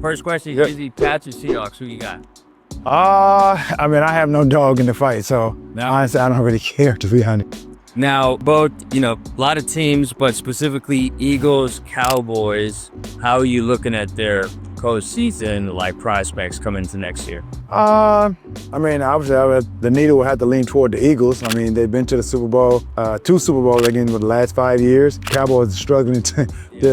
First question, easy, Pats or Seahawks? Who you got? I mean, I have no dog in the fight, so honestly, I don't really care, to be honest. Now, both, a lot of teams, but specifically Eagles, Cowboys, how are you looking at their postseason, prospects coming into next year? I mean, obviously, the needle will have to lean toward the Eagles. I mean, they've been to the Super Bowl, 2 Super Bowls again for the last 5 years. Cowboys are struggling to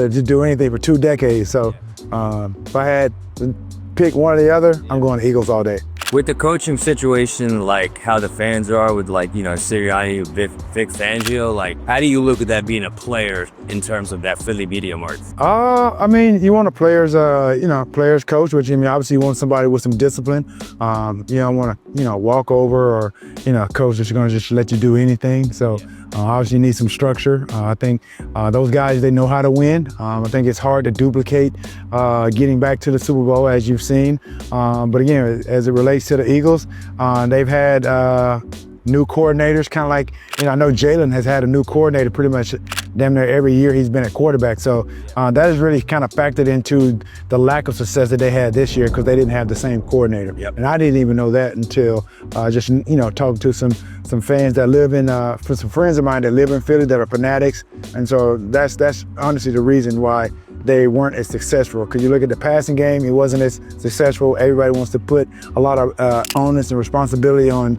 do anything for 2 decades. So if I had to pick one or the other, I'm going to Eagles all day. With the coaching situation, how the fans are with Sirianni, Vic Fangio, how do you look at that being a player in terms of that Philly media market? I mean, you want a player's coach, which, I mean, obviously you want somebody with some discipline. You don't want to, walk over or, a coach that's going to just let you do anything. So obviously you need some structure. I think those guys, they know how to win. I think it's hard to duplicate getting back to the Super Bowl, as you've seen. But again, as it relates to the Eagles, they've had new coordinators, kind of like, I know Jalen has had a new coordinator pretty much damn near every year he's been a quarterback. So that has really kind of factored into the lack of success that they had this year because they didn't have the same coordinator. And I didn't even know that until just, talking to some fans that live in, for some friends of mine that live in Philly that are fanatics. And so that's honestly the reason why they weren't as successful. Because you look at the passing game, it wasn't as successful. Everybody wants to put a lot of onus and responsibility on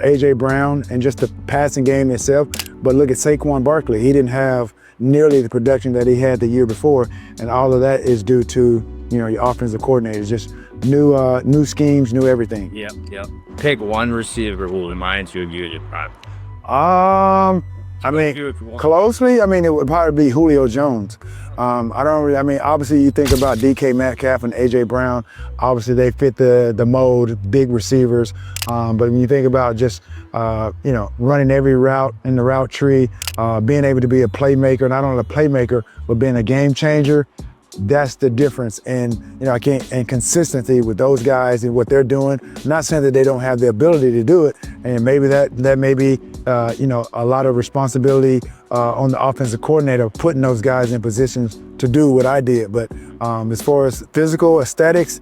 A.J. Brown and just the passing game itself. But look at Saquon Barkley. He didn't have nearly the production that he had the year before. And all of that is due to, your offensive coordinators, just new schemes, new everything. Yep. Pick one receiver who reminds you of you at your prime. I mean, closely, it would probably be Julio Jones. Obviously you think about DK Metcalf and A.J. Brown. Obviously they fit the mold, big receivers. But when you think about just, running every route in the route tree, being able to be a playmaker, not only a playmaker, but being a game changer, that's the difference in, and consistency with those guys and what they're doing. I'm not saying that they don't have the ability to do it, and maybe that may be, a lot of responsibility on the offensive coordinator, putting those guys in positions to do what I did. But as far as physical aesthetics,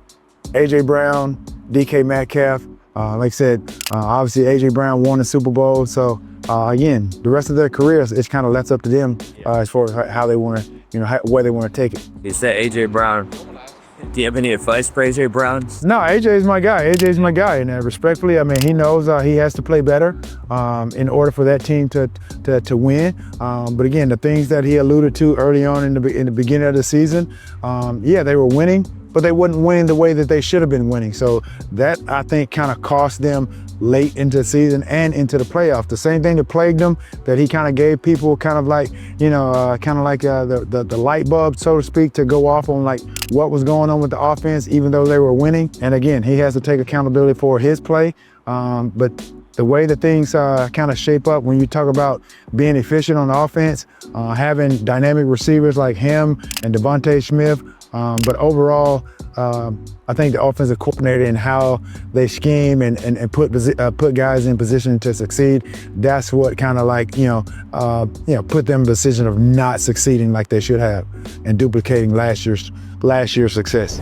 A.J. Brown, DK Metcalf, like I said, obviously A.J. Brown won the Super Bowl. So again, the rest of their careers, it's kind of left up to them as far as how they want to, where they want to take it. You said A.J. Brown. Do you have any advice for A.J. Brown? No, AJ's my guy. AJ's my guy, and respectfully, he knows he has to play better in order for that team to win. But again, the things that he alluded to early on in the beginning of the season, they were winning, but they wasn't winning the way that they should have been winning. So that, I think, kind of cost them late into the season and into the playoffs. The same thing that plagued them, that he kind of gave people the light bulb, so to speak, to go off on what was going on with the offense, even though they were winning. And again, he has to take accountability for his play. But the way that things kind of shape up when you talk about being efficient on the offense, having dynamic receivers like him and Devontae Smith, but overall, I think the offensive coordinator and how they scheme and put guys in position to succeed, that's what kind of put them in a position of not succeeding like they should have and duplicating last year's success.